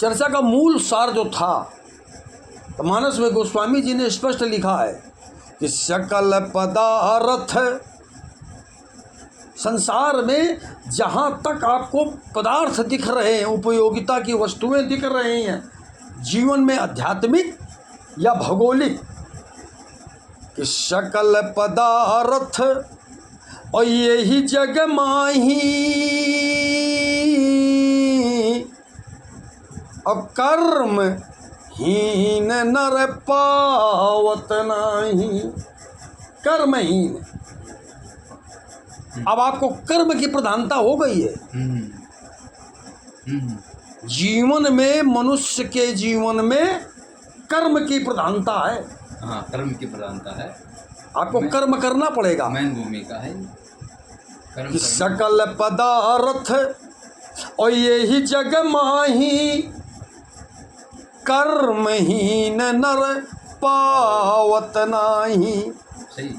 चर्चा का मूल सार जो था, तो मानस में गोस्वामी जी ने स्पष्ट लिखा है कि सकल पदार्थ, संसार में जहाँ तक आपको पदार्थ दिख रहे हैं, उपयोगिता की वस्तुएं दिख रही हैं, जीवन में आध्यात्मिक या भौगोलिक, कि सकल पदार्थ और यही जग माही और कर्म हीन नर पावत नाही। कर्महीन, अब आपको कर्म की प्रधानता हो गई है। जीवन में, मनुष्य के जीवन में कर्म की प्रधानता है। हाँ, कर्म की प्रधानता है। आपको कर्म करना पड़ेगा। मैन भूमिका है कर्म कि सकल पदार्थ और यही जग माही कर्महीन नर पावत नाही। सही,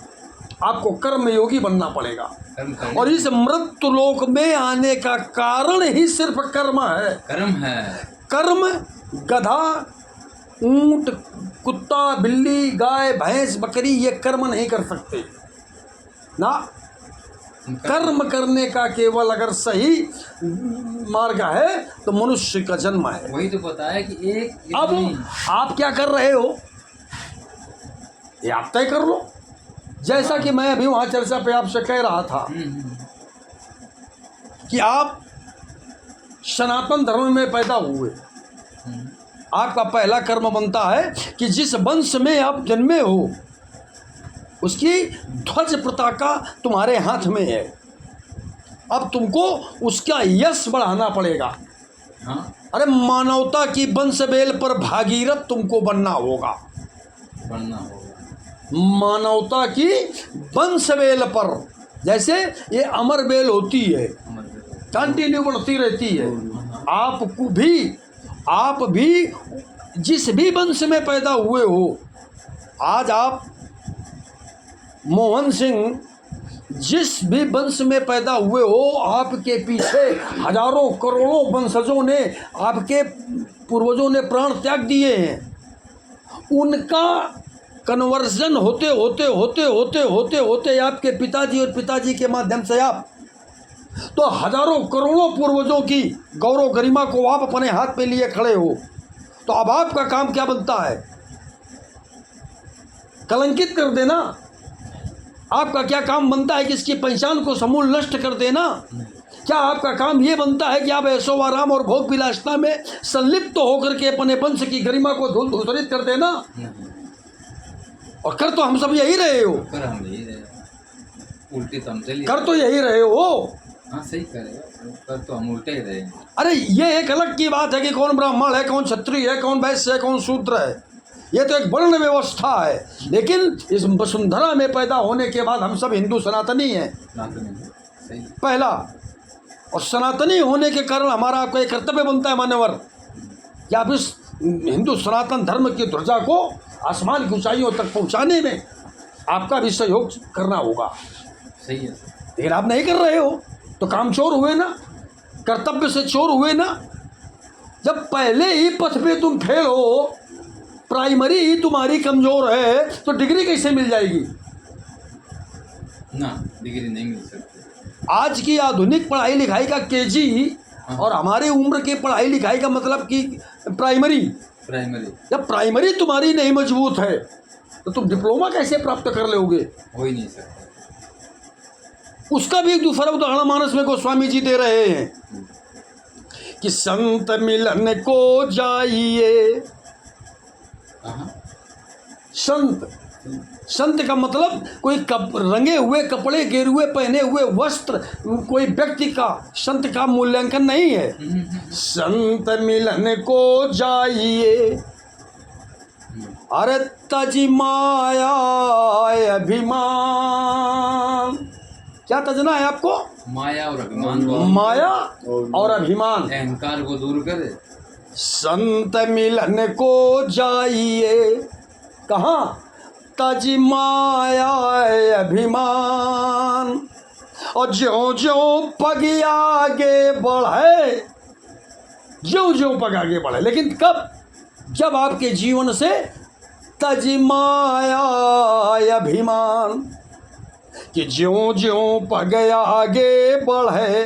आपको कर्म योगी बनना पड़ेगा। कर्म और इस मृत्यु लोक में आने का कारण ही सिर्फ कर्म है। कर्म है। कर्म गधा, ऊंट, कुत्ता, बिल्ली, गाय, भैंस, बकरी ये कर्म नहीं कर सकते ना। कर्म करने का केवल अगर सही मार्ग है तो मनुष्य का जन्म है। वही तो पता है कि एक अब आप क्या कर रहे हो ये आप तय कर लो। जैसा कि मैं अभी वहाँ चर्चा पे आपसे कह रहा था कि आप सनातन धर्म में पैदा हुए, आपका पहला कर्म बनता है कि जिस वंश में आप जन्मे हो उसकी ध्वज पताका तुम्हारे हाथ में है। अब तुमको उसका यश बढ़ाना पड़ेगा। हाँ, अरे मानवता की वंश बेल पर भागीरथ तुमको बनना होगा। मानवता की वंश बेल पर, जैसे ये अमर बेल होती है, कंटिन्यू बढ़ती रहती है। आप भी जिस भी वंश में पैदा हुए हो, आज आप मोहन सिंह जिस भी वंश में पैदा हुए हो, आपके पीछे हजारों करोड़ों वंशजों ने, आपके पूर्वजों ने प्राण त्याग दिए हैं। उनका कन्वर्जन होते होते होते होते होते होते आपके पिताजी और पिताजी के माध्यम से आप, तो हजारों करोड़ों पूर्वजों की गौरव गरिमा को आप अपने हाथ में लिए खड़े हो। तो अब आपका काम क्या बनता है? कलंकित कर देना। आपका क्या काम बनता है कि इसकी पहचान को समूल नष्ट कर देना? क्या आपका काम ये बनता है कि आप ऐशो आराम और भोग विलासता में संलिप्त होकर के अपने वंश की गरिमा को धूलित कर देना? और कर तो हम सब यही रहे हो। उल्टे तो हम चलिए, कर तो यही रहे हो। हाँ सही करेगा, कर तो हम उल्टे ही रहे। अरे ये एक अलग की बात है कि कौन ब्राह्मण है, कौन क्षत्रिय है, कौन वैश्य है, कौन शूद्र है। ये तो एक वर्ण व्यवस्था है। लेकिन इस वसुंधरा में पैदा होने के बाद हम सब हिंदू सनातनी हैं, पहला। और सनातनी होने के कारण हमारा आपका एक कर्तव्य बनता है मान्यवर, कि आप इस हिंदू सनातन धर्म की ध्वजा को आसमान की ऊंचाइयों तक पहुंचाने में आपका भी सहयोग करना होगा। सही है। लेकिन आप नहीं कर रहे हो तो काम चोर हुए ना, कर्तव्य से चोर हुए ना। जब पहले ही पथ पे तुम फेल हो, प्राइमरी ही तुम्हारी कमजोर है, तो डिग्री कैसे मिल जाएगी? ना, डिग्री नहीं मिल सकती। आज की आधुनिक पढ़ाई लिखाई का केजी और हमारे उम्र के पढ़ाई लिखाई का मतलब कि प्राइमरी। जब प्राइमरी तुम्हारी नहीं मजबूत है तो तुम डिप्लोमा कैसे प्राप्त कर लोगे? हो ही नहीं सकता। उसका भी एक दूसरा उदाहरण मानस में गोस्वामी जी दे रहे हैं कि संत मिलन को जाइए। संत का मतलब कोई रंगे हुए कपड़े, गेरुए पहने हुए वस्त्र, कोई व्यक्ति का संत का मूल्यांकन नहीं है। संत मिलन को जाइए, अरे तजी माया अभिमान। क्या तजना है आपको? माया और अभिमान। माया और अभिमान, अहंकार को दूर करे। संत मिलन को जाइए, कहाँ? तजी माया अभिमान। और ज्यों ज्यों पग आगे बढ़े, ज्यों ज्यों पग आगे बढ़े। लेकिन कब? जब आपके जीवन से तज माया अभिमान, कि ज्यों ज्यों पग आगे बढ़े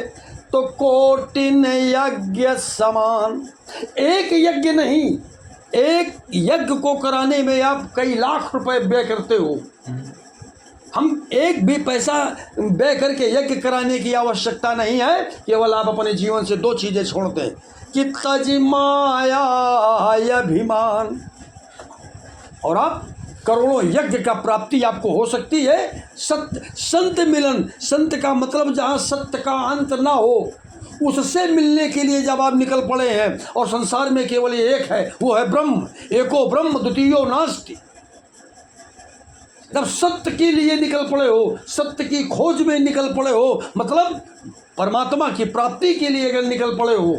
तो कोटिन यज्ञ समान। एक यज्ञ नहीं, एक यज्ञ को कराने में आप कई लाख रुपए व्यय करते हो। हम एक भी पैसा व्यय करके यज्ञ कराने की आवश्यकता नहीं है। केवल आप अपने जीवन से दो चीज़ें छोड़ते हैं कि तज माया अभिमान, और आप करोड़ों यज्ञ का प्राप्ति आपको हो सकती है। सत्य संत मिलन, संत का मतलब जहाँ सत्य का अंत ना हो, उससे मिलने के लिए जब आप निकल पड़े हैं, और संसार में केवल ये एक है, वो है ब्रह्म। एको ब्रह्म द्वितीयो नास्ति। जब सत्य के लिए निकल पड़े हो, सत्य की खोज में निकल पड़े हो, मतलब परमात्मा की प्राप्ति के लिए अगर निकल पड़े हो,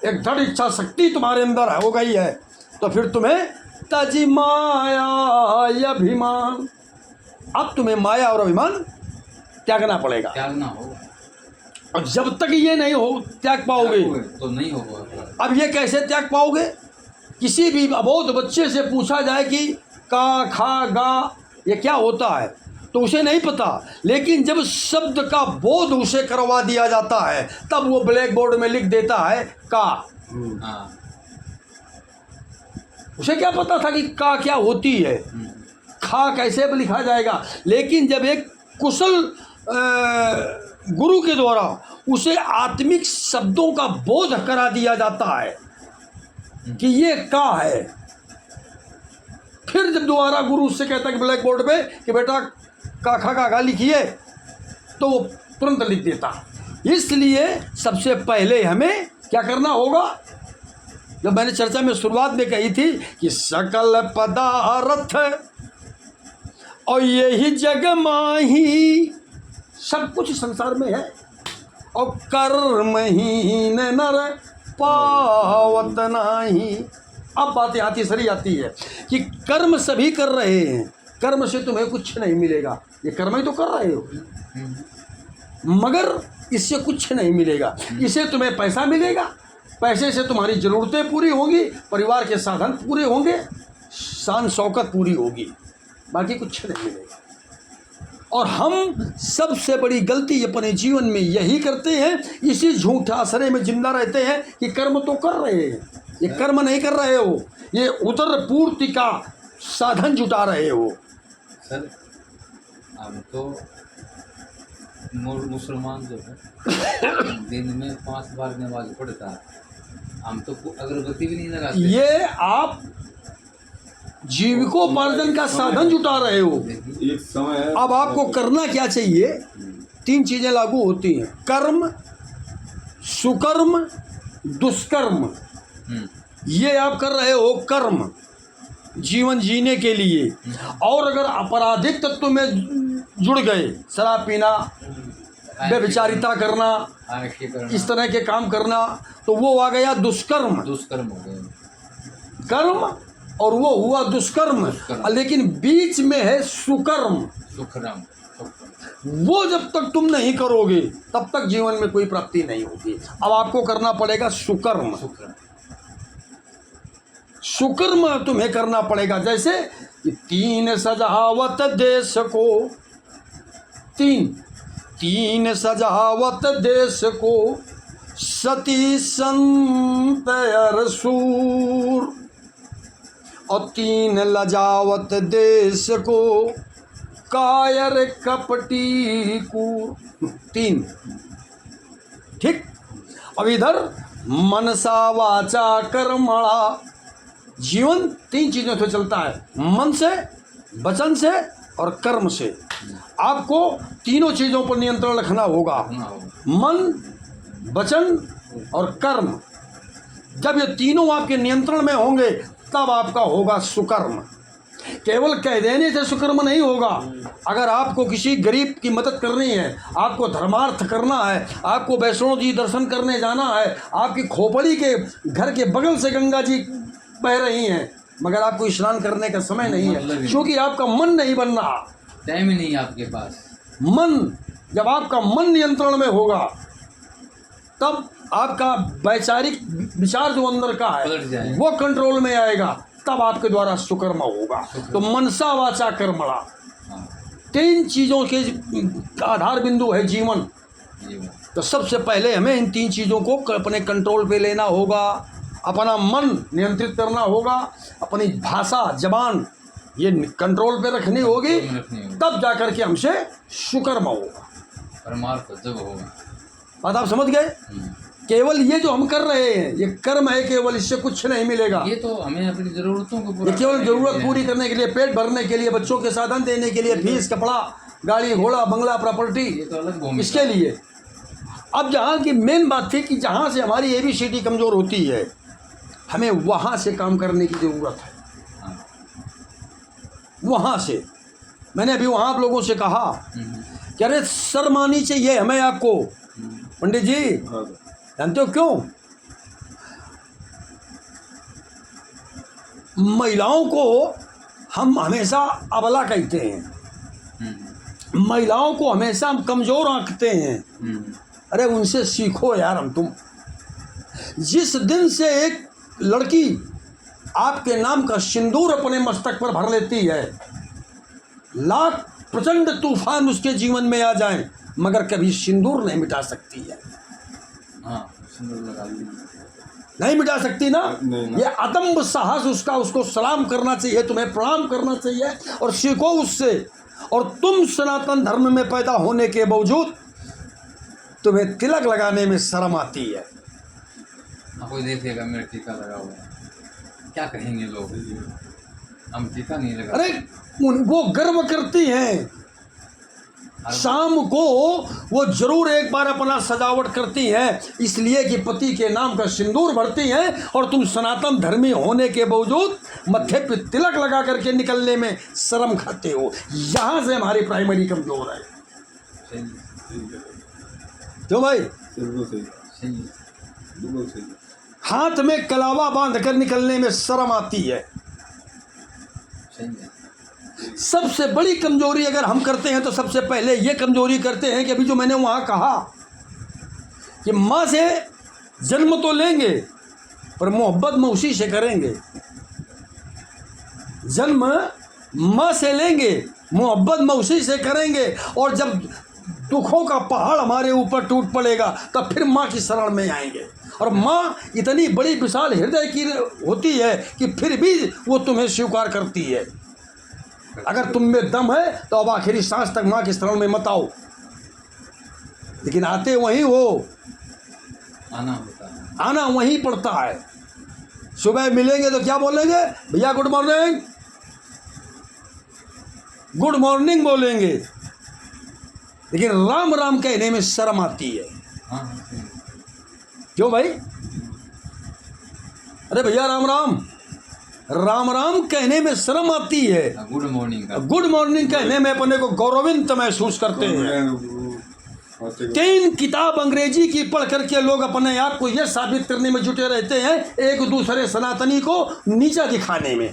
एक दृढ़ इच्छा शक्ति तुम्हारे अंदर हो गई है, तो फिर तुम्हें तज माया अभिमान, अब तुम्हें माया और अभिमान त्यागना पड़ेगा। त्यागना होगा। और जब तक ये नहीं हो त्याग पाओगे तो नहीं होगा। अब ये कैसे त्याग पाओगे? किसी भी अबोध बच्चे से पूछा जाए कि का खा गा ये क्या होता है, तो उसे नहीं पता। लेकिन जब शब्द का बोध उसे करवा दिया जाता है, तब वो ब्लैक बोर्ड में लिख देता है का। हाँ। उसे क्या पता था कि का क्या होती है, खा कैसे लिखा जाएगा। लेकिन जब एक कुशल गुरु के द्वारा उसे आत्मिक शब्दों का बोध करा दिया जाता है कि ये का है, फिर जब दोबारा गुरु उससे कहता है कि ब्लैक बोर्ड पे कि बेटा का खा का लिखिए, तो वो तुरंत लिख देता। इसलिए सबसे पहले हमें क्या करना होगा, जो मैंने चर्चा में शुरुआत में कही थी कि सकल पदार्थ और यही जग माही, सब कुछ संसार में है, और कर्महीन नर पावत नाही। अब बातें आती सरी आती है कि कर्म सभी कर रहे हैं, कर्म से तुम्हें कुछ नहीं मिलेगा। ये कर्म ही तो कर रहे हो, मगर इससे कुछ नहीं मिलेगा। इससे तुम्हें पैसा मिलेगा, पैसे से तुम्हारी ज़रूरतें पूरी होंगी, परिवार के साधन पूरे होंगे, शान शौकत पूरी होगी, बाकी कुछ नहीं मिलेगा। और हम सबसे बड़ी गलती अपने जीवन में यही करते हैं, इसी झूठ आसरे में जिंदा रहते हैं कि कर्म तो कर रहे हैं। ये कर्म नहीं कर रहे हो, ये उदर पूर्ति का साधन जुटा रहे हो। सर हम तो मुसलमान जो है दिन में 5 बार नमाज पढ़ता है, हम तो अगरबत्ती भी नहीं लगाते। ये आप जीविकोपार्जन का साधन जुटा रहे हो। एक समय है, अब आपको करना क्या चाहिए? 3 चीजें लागू होती हैं, कर्म, सुकर्म, दुष्कर्म। ये आप कर रहे हो कर्म जीवन जीने के लिए। और अगर आपराधिक तत्व में जुड़ गए, शराब पीना, व्यभिचारिता करना, इस तरह के काम करना, तो वो आ गया दुष्कर्म। दुष्कर्म हो गए। कर्म और वो हुआ दुष्कर्म। लेकिन बीच में है सुकर्म। सुखराम। वो जब तक तुम नहीं करोगे तब तक जीवन में कोई प्राप्ति नहीं होगी। अब आपको करना पड़ेगा सुकर्म। सुकर्म तुम्हें करना पड़ेगा। जैसे कि 3 सजावत देश को, 3 सजावत देश को, सती संत अरसूर, और 3 लजावत देश को, कायर कपटी कूर। 3 ठीक। अब इधर मनसा वाचा कर्मणा, जीवन 3 चीज़ों से चलता है, मन से, वचन से और कर्म से। आपको तीनों चीज़ों पर नियंत्रण रखना होगा, मन, वचन और कर्म। जब ये तीनों आपके नियंत्रण में होंगे तब आपका होगा सुकर्म। केवल कह देने से सुकर्म नहीं होगा। अगर आपको किसी गरीब की मदद करनी है, आपको धर्मार्थ करना है, आपको वैष्णो जी दर्शन करने जाना है, आपकी खोपड़ी के घर के बगल से गंगा जी बह रही हैं, मगर आपको स्नान करने का समय नहीं है क्योंकि आपका मन नहीं बन रहा, टाइम ही नहीं है आपके पास। मन, जब आपका मन नियंत्रण में होगा तब आपका वैचारिक विचार जो अंदर का पलट है जाए। वो कंट्रोल में आएगा, तब आपके द्वारा सुकर्म होगा। तो मनसा वाचा कर्मणा, हाँ 3 चीज़ों के आधार बिंदु है जीवन। ये बात। तो सबसे पहले हमें इन 3 चीज़ों को अपने कंट्रोल पे लेना होगा, अपना मन नियंत्रित करना होगा, अपनी भाषा जबान ये कंट्रोल पे रखनी होगी, रखनी होगी। तब जाकर के हमसे सुकर्म होगा। परमार्थ जब होगा। बात आप समझ गए? केवल ये जो हम कर रहे हैं ये कर्म है केवल, इससे कुछ नहीं मिलेगा। ये तो हमें अपनी जरूरतों को ये पूरा केवल करने के जरूरत लिए पूरी करने के लिए, पेट भरने के लिए, बच्चों के साधन देने के लिए, फीस, कपड़ा, गाड़ी घोड़ा, बंगला, प्रॉपर्टी, ये तो अलग भूमिका इसके लिए। अब जहाँ की मेन बात थी कि जहाँ से हमारी ABCD कमज़ोर होती है, हमें वहाँ से काम करने की ज़रूरत है। हाँ। वहाँ से मैंने अभी वहाँ आप लोगों से कहा कि अरे शर्म आनी चाहिए हमें आपको। पंडित जी जानते हो क्यों? महिलाओं को हम हमेशा अबला कहते हैं, महिलाओं को हमेशा हम कमज़ोर आंकते हैं। अरे उनसे सीखो यार। हम तुम जिस दिन से एक लड़की आपके नाम का सिंदूर अपने मस्तक पर भर लेती है, लाख प्रचंड तूफान उसके जीवन में आ जाएं, मगर कभी सिंदूर नहीं मिटा सकती है। हाँ सिंदूर लगा ली। नहीं मिटा सकती ना। नहीं। ये अदम्ब साहस उसका, उसको सलाम करना चाहिए, तुम्हें प्रणाम करना चाहिए और सीखो उससे। और तुम सनातन धर्म में पैदा होने के बावजूद तुम्हें तिलक लगाने में शर्म आती है। हाँ कोई देखेगा मेरा टीका लगा हुआ है, क्या कहेंगे लोग, हम टीका नहीं लगा। अरे वो गर्व करती हैं, शाम को वो जरूर एक बार अपना सजावट करती हैं, इसलिए कि पति के नाम का सिंदूर भरती हैं, और तुम सनातन धर्मी होने के बावजूद मत्थे पे तिलक लगा करके निकलने में शर्म खाते हो। यहाँ से हमारी प्राइमरी कमजोर है। सही क्यों भाई? बिल्कुल सही, सही बिल्कुल सही। हाथ में कलावा बांध कर निकलने में शर्म आती है। सही है। सबसे बड़ी कमजोरी अगर हम करते हैं तो सबसे पहले ये कमजोरी करते हैं कि अभी जो मैंने वहाँ कहा कि माँ से जन्म तो लेंगे पर मोहब्बत मौसी से करेंगे। जन्म माँ से लेंगे, मोहब्बत मौसी से करेंगे, और जब दुखों का पहाड़ हमारे ऊपर टूट पड़ेगा तब फिर माँ की शरण में आएंगे। और माँ इतनी बड़ी विशाल हृदय की होती है कि फिर भी वो तुम्हें स्वीकार करती है। अगर तुम में दम है तो अब आखिरी सांस तक माँ की शरण में मत आओ, लेकिन आते वहीं हो, आना होता है। आना वहीं पड़ता है। सुबह मिलेंगे तो क्या बोलेंगे? भैया गुड मॉर्निंग, गुड मॉर्निंग बोलेंगे, लेकिन राम राम कहने में शर्म आती है। हाँ हाँ सही है। क्यों भाई? अरे भैया राम राम, राम राम कहने में शर्म आती है। गुड मॉर्निंग का गुड मॉर्निंग कहने में अपने को गौरवान्वित महसूस करते हैं। 3 किताब अंग्रेजी की पढ़ करके लोग अपने आप को यह साबित करने में जुटे रहते हैं, एक दूसरे सनातनी को नीचा दिखाने में।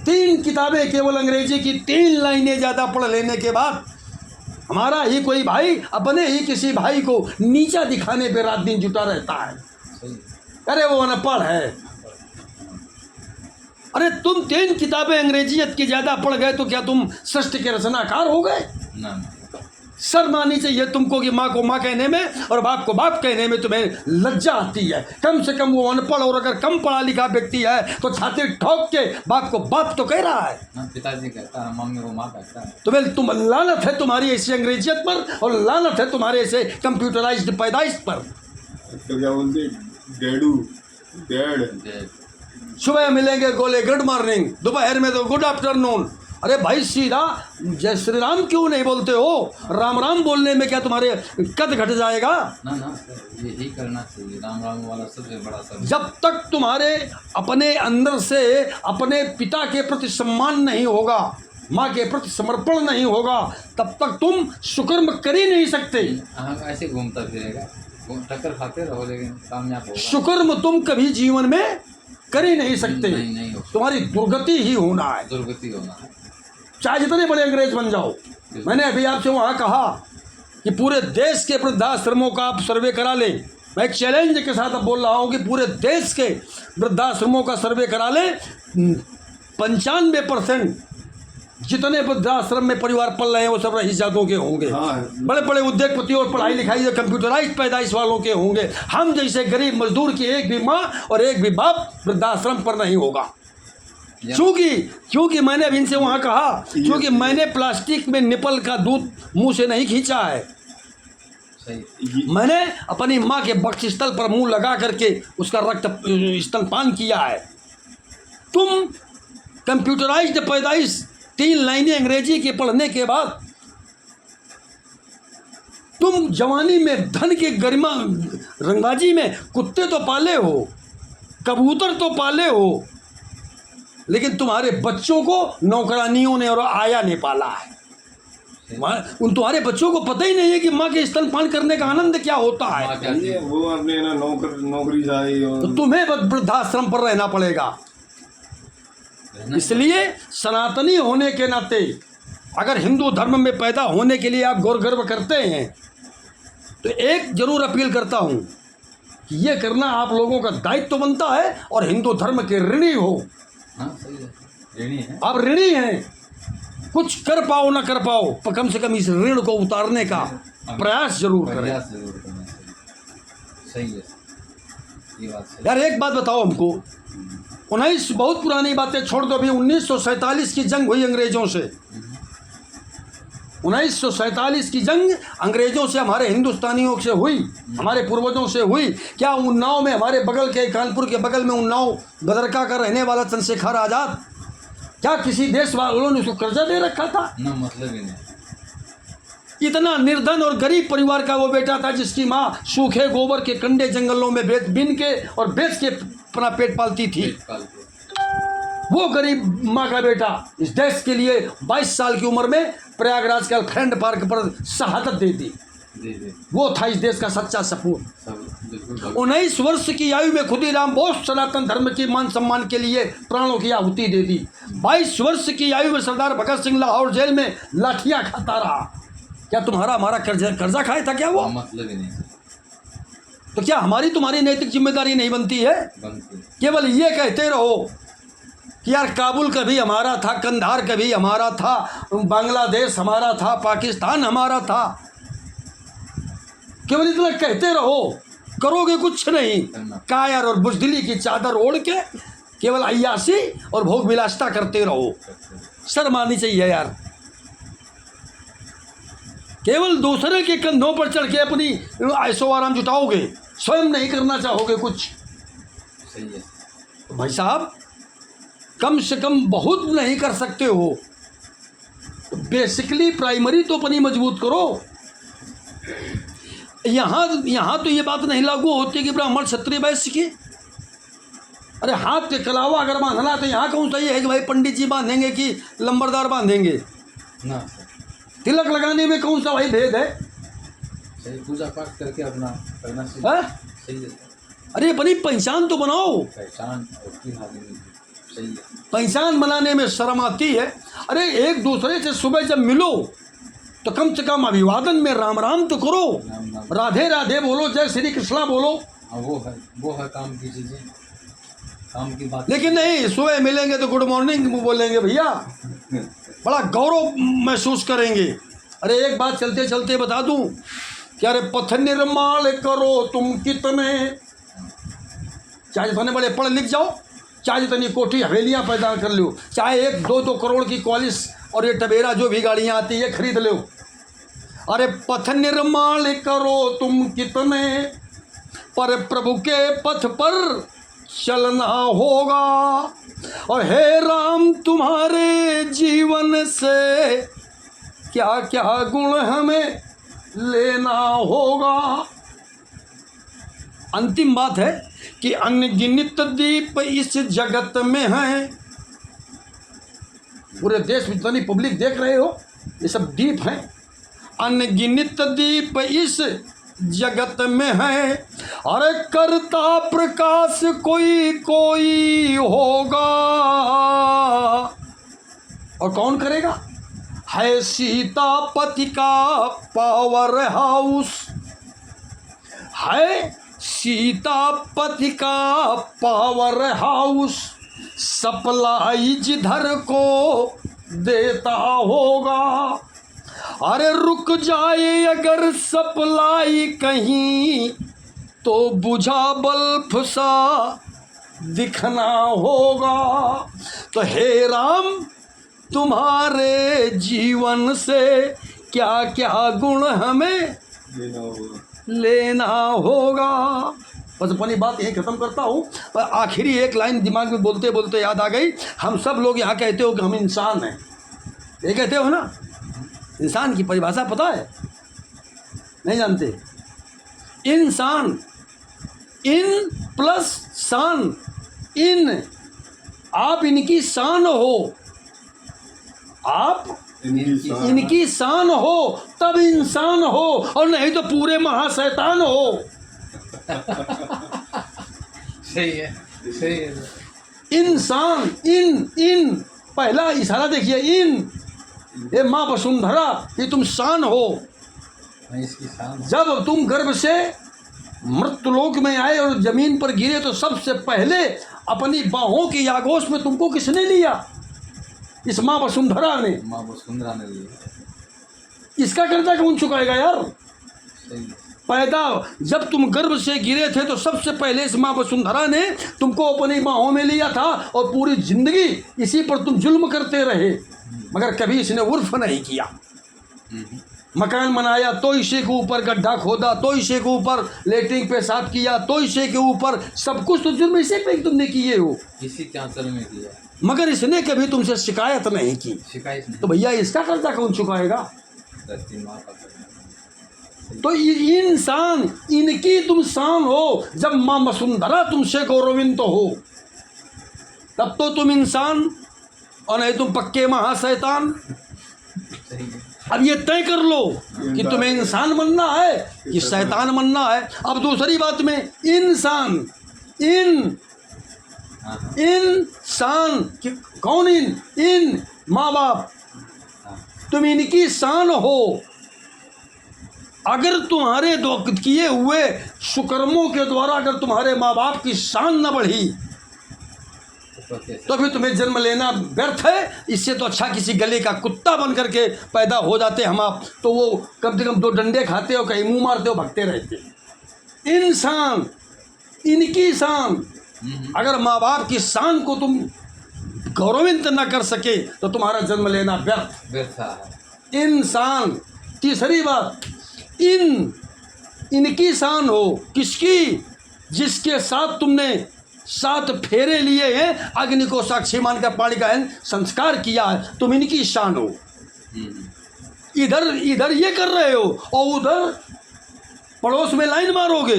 3 किताबें केवल अंग्रेजी की, 3 लाइनें ज़्यादा पढ़ लेने के बाद हमारा ही कोई भाई अपने ही किसी भाई को नीचा दिखाने पे रात दिन जुटा रहता है। सही है। अरे वो अनपढ़ है। अरे तुम 3 किताबें अंग्रेजियत की ज़्यादा पढ़ गए तो क्या तुम सृष्टि के रचनाकार हो गए? ना शर्म आनी चाहिए तुमको कि माँ को माँ कहने में और बाप को बाप कहने में तुम्हें लज्जा आती है। कम से कम वो अनपढ़ और अगर कम पढ़ा लिखा व्यक्ति है तो छाती ठोक के बाप को बाप तो कह रहा है। ना पिताजी कहता है, मम्मी को माँ कहता है। तुम लानत है तुम्हारी ऐसी अंग्रेजियत पर, और लानत है तुम्हारे ऐसे कंप्यूटराइज्ड पैदाइश पर। आजकल क्या बोलते, डैडू, डैड। जय सुबह मिलेंगे गोले गुड मॉर्निंग, दोपहर में तो गुड आफ्टरनून। अरे भाई सीधा जय श्री राम क्यों नहीं बोलते हो? राम राम बोलने में क्या तुम्हारे कद घट जाएगा? ना सर, यही करना चाहिए। राम राम वाला सबसे बड़ा सब। जब तक तुम्हारे अपने अंदर से अपने पिता के प्रति सम्मान नहीं होगा, माँ के प्रति समर्पण नहीं होगा, तब तक तुम सुकर्म कर ही नहीं सकते। हाँ ऐसे घूमता फिरेगा, टक्कर खाते रहो लेकिन कामयाब होगा। सुकर्म तुम कभी जीवन में कर ही नहीं सकते। नहीं हो, तुम्हारी दुर्गति ही होना है, दुर्गति होना है। चाहे जितने बड़े अंग्रेज बन जाओ। मैंने अभी आपसे वहाँ कहा कि पूरे देश के वृद्धाश्रमों का आप सर्वे करा लें। मैं एक चैलेंज के साथ अब बोल रहा हूँ कि पूरे देश के वृद्धाश्रमों का सर्वे करा लें। 95% जितने वृद्धाश्रम में परिवार पल रहे हैं वो सब रईस-जादों के होंगे। हाँ। बड़े बड़े उद्योगपति और पढ़ाई लिखाई कंप्यूटराइज पैदाइश वालों के होंगे। हम जैसे गरीब मजदूर की एक भी माँ और एक भी बाप वृद्धाश्रम पर नहीं होगा। क्योंकि मैंने अब इनसे वहाँ कहा, क्योंकि मैंने प्लास्टिक में निपल का दूध मुंह से नहीं खींचा है। सही। मैंने अपनी माँ के वक्षस्थल पर मुंह लगा करके उसका रक्त स्तनपान किया है। तुम कंप्यूटराइज्ड पैदाइश 3 लाइनें अंग्रेजी के पढ़ने के बाद तुम जवानी में धन की गरिमा रंगबाजी में कुत्ते तो पाले हो, कबूतर तो पाले हो, लेकिन तुम्हारे बच्चों को नौकरानियों ने और आया ने पाला है। उन तुम्हारे बच्चों को पता ही नहीं है कि माँ के स्तनपान करने का आनंद क्या होता है। ये वो अपने ना नौकरी जाए और तो तुम्हें वृद्धाश्रम पर रहना पड़ेगा। इसलिए सनातनी होने के नाते अगर हिंदू धर्म में पैदा होने के लिए आप गौर गर्व करते हैं तो एक जरूर अपील करता हूं कि ये करना आप लोगों का दायित्व तो बनता है और हिंदू धर्म के ऋणी हो। हाँ सही है, ऋणी है। आप ऋणी हैं, कुछ कर पाओ ना कर पाओ पर कम से कम इस ऋण को उतारने का प्रयास जरूर करें। प्रयास जरूर करना सही है। ये बात सही। यार एक बात बताओ हमको, 19 बहुत पुरानी बातें छोड़ दो, अभी 1947 की जंग हुई अंग्रेजों से। 1947 की जंग अंग्रेजों से हमारे हिंदुस्तानियों से हुई, हमारे पूर्वजों से हुई। क्या उन्नाव में हमारे बगल के कानपुर के बगल में उन्नाव गदरका का रहने वाला चंद्रशेखर आज़ाद, क्या किसी देश वालों ने उसको कर्जा दे रखा था? ना, मतलब ही नहीं। इतना निर्धन और गरीब परिवार का वो बेटा था जिसकी माँ सूखे गोबर के कंडे जंगलों में बीन के और बेच के अपना पेट पालती थी। वो गरीब माँ का बेटा इस देश के लिए 22 साल की उम्र में प्रयागराज के फ्रेंड पार्क पर शहादत दे दी। वो था इस देश का सच्चा सपूत। 19 वर्ष की आयु में खुदीराम बोस सनातन धर्म की मान सम्मान के लिए प्राणों की आहुति दे दी। 22 वर्ष की आयु में सरदार भगत सिंह लाहौर जेल में लाठियां खाता रहा। क्या तुम्हारा हमारा कर्जा खाया था क्या वो? मतलब ही नहीं। तो क्या हमारी तुम्हारी नैतिक जिम्मेदारी नहीं बनती है? केवल ये कहते रहो कि यार काबुल कभी हमारा था, कंधार कभी हमारा था, बांग्लादेश हमारा था, पाकिस्तान हमारा था। केवल इतना कहते रहो, करोगे कुछ नहीं। कायर और बुजदिली की चादर ओढ़ के केवल अय्यासी और भोग विलासिता करते रहो। शर्म आनी चाहिए यार। केवल दूसरे के कंधों पर चढ़ के अपनी ऐशो आराम जुटाओगे, स्वयं नहीं करना चाहोगे कुछ। सही है। तो भाई साहब कम से कम बहुत नहीं कर सकते हो, तो बेसिकली प्राइमरी तो अपनी मजबूत करो। यहाँ तो ये बात नहीं लागू होती कि ब्राह्मण क्षत्रिय वैश्य की। अरे हाथ के कलावा अगर बांधना तो यहाँ कौन सा ये है कि भाई पंडित जी बांधेंगे कि लंबरदार बांधेंगे ना। तिलक लगाने में कौन सा भाई भेद है? सही, पूजा पाठ करके अपना करना सही है। अरे अपनी पहचान तो बनाओ। पहचान सही है। पहचान बनाने में शर्म आती है। अरे एक दूसरे से सुबह जब मिलो तो कम से कम अभिवादन में राम राम तो करो, राधे राधे बोलो, जय श्री कृष्णा बोलो। वो है काम की चीजें, काम की बात। लेकिन नहीं, सुबह मिलेंगे तो गुड मॉर्निंग बोलेंगे भैया, बड़ा गौरव महसूस करेंगे। अरे एक बात चलते चलते बता दूं कि अरे पथ निर्माण करो तुम कितने, चाहे जितने बड़े पढ़ लिख जाओ, चाहे जितनी कोठी हवेलियां पैदा कर लो, चाहे 1-2 करोड़ की कॉलिस और ये टबेरा जो भी गाड़ियां आती है खरीद लो। अरे पथ निर्माण करो तुम कितने, पर प्रभु के पथ पर चलना होगा। और हे राम तुम्हारे जीवन से क्या क्या गुण हमें लेना होगा। अंतिम बात है कि अनगिनत दीप इस जगत में हैं। पूरे देश में जितनी पब्लिक देख रहे हो ये सब दीप हैं। अनगिनत दीप इस जगत में है, अरे करता प्रकाश कोई कोई होगा। और कौन करेगा? है सीतापति का पावर हाउस, है सीतापति का पावर हाउस, सप्लाई जिधर को देता होगा। अरे रुक जाए अगर सप्लाई कहीं तो बुझा बल्ब सा दिखना होगा। तो हे राम तुम्हारे जीवन से क्या क्या गुण हमें लेना होगा। लेना होगा। बस अपनी बात यही ख़त्म करता हूँ। और आखिरी एक लाइन दिमाग में बोलते बोलते याद आ गई। हम सब लोग यहाँ कहते हो कि हम इंसान हैं, ये कहते हो ना। इंसान की परिभाषा पता है? नहीं जानते? इंसान, इन प्लस शान, इन, आप इनकी शान हो, आप इनकी शान हो तब इंसान हो, और नहीं तो पूरे महाशैतान हो। सही है, सही है। इंसान, इन पहला इशारा देखिए, इन, ये माँ वसुंधरा ये तुम शान हो। इसकी शान जब तुम गर्भ से मृत्युलोक में आए और जमीन पर गिरे तो सबसे पहले अपनी बाहों की आगोश में तुमको किसने लिया? इस माँ वसुंधरा ने। माँ वसुंधरा ने लिया। इसका कर्जा कौन चुकाएगा यार? सही है। पैदा जब तुम गर्भ से गिरे थे तो सबसे पहले इस माँ वसुंधरा ने तुमको अपनी बाहों में लिया था, और पूरी जिंदगी इसी पर तुम जुल्म करते रहे, मगर कभी इसने उर्फ नहीं किया। मकान बनाया तो इसे के ऊपर गड्ढा खोदा, तो इसे के ऊपर लेटरिन पेशाब किया, तो इसे के ऊपर सब कुछ, तो जुर्म इसे पे तुमने किए हो, इसी चांचल में किया, मगर इसने कभी तुमसे शिकायत नहीं की। शिकायत नहीं। तो भैया इसका कर्जा कौन चुकाएगा? धरती माँ का कर्जा। तो इंसान, इनकी तुम शान हो। जब माँ वसुंधरा तुमसे गौरविंद तो हो तब तो तुम इंसान, और नहीं तुम पक्के महाशैतान। सही है। अब ये तय कर लो कि तुम्हें इंसान बनना है कि शैतान बनना है। अब दूसरी बात में इंसान, इंसान कौन? इन माँ बाप, तुम इनकी शान हो। अगर तुम्हारे किए हुए सुकर्मों के द्वारा अगर तुम्हारे माँ बाप की शान न बढ़ी तो फिर तुम्हें जन्म लेना व्यर्थ है। इससे तो अच्छा किसी गले का कुत्ता बन करके पैदा हो जाते हम आप, तो वो कम से कम 2 डंडे खाते हो, कहीं मुंह मारते हो, भगते रहते। इंसान, इनकी शान, अगर माँ बाप की शान को तुम गौरवित न कर सके तो तुम्हारा जन्म लेना व्यर्थ है। इंसान। तीसरी बात, इनकी शान हो। किसकी? जिसके साथ तुमने 7 फेरे लिए हैं, अग्नि को साक्षी मानकर पानी का संस्कार किया है, तुम इनकी शान हो। इधर ये कर रहे हो और उधर पड़ोस में लाइन मारोगे।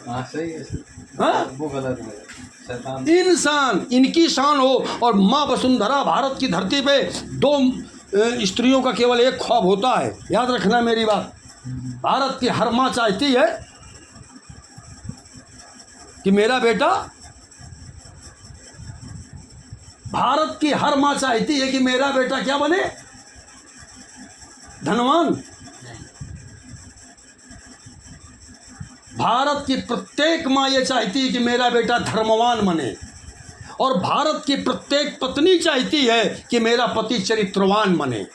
हाँ सही है। हाँ? वो गलत है। शैतान। इंसान, इनकी शान हो। और माँ वसुंधरा, भारत की धरती पे 2 स्त्रियों का केवल एक ख्वाब होता है, याद रखना मेरी बात। भारत की हर माँ चाहती है कि मेरा बेटा, भारत की हर माँ चाहती है कि मेरा बेटा क्या बने? धनवान। भारत की प्रत्येक माँ ये चाहती है कि मेरा बेटा धर्मवान बने, और भारत की प्रत्येक पत्नी चाहती है कि मेरा पति चरित्रवान बने।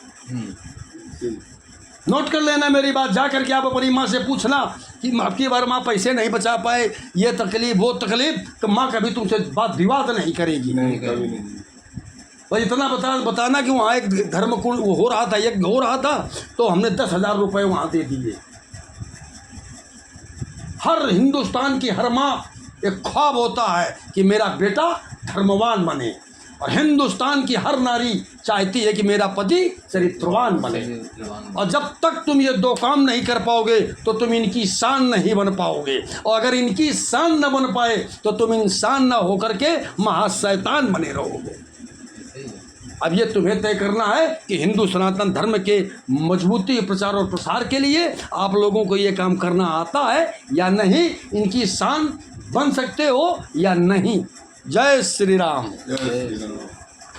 नोट कर लेना मेरी बात। जा करके आप अपनी माँ से पूछना कि आपकी बार माँ पैसे नहीं बचा पाए, ये तकलीफ वो तकलीफ, तो माँ कभी तुमसे बात विवाद नहीं करेगी। नहीं, कभी नहीं। बस इतना बताना कि वहाँ एक धर्मकुंड हो रहा था, यज्ञ हो रहा था, तो हमने 10,000 रुपये वहाँ दे दिए। हर हिंदुस्तान की हर माँ एक ख्वाब होता है कि मेरा बेटा धर्मवान बने, और हिंदुस्तान की हर नारी चाहती है कि मेरा पति चरित्रवान बने। और जब तक तुम ये 2 काम नहीं कर पाओगे तो तुम इनकी शान नहीं बन पाओगे, और अगर इनकी शान न बन पाए तो तुम इंसान न होकर के महाशैतान बने रहोगे। अब ये तुम्हें तय करना है कि हिंदू सनातन धर्म के मजबूती, प्रचार और प्रसार के लिए आप लोगों को ये काम करना आता है या नहीं, इनकी शान बन सकते हो या नहीं। जय श्री राम। जय श्री राम।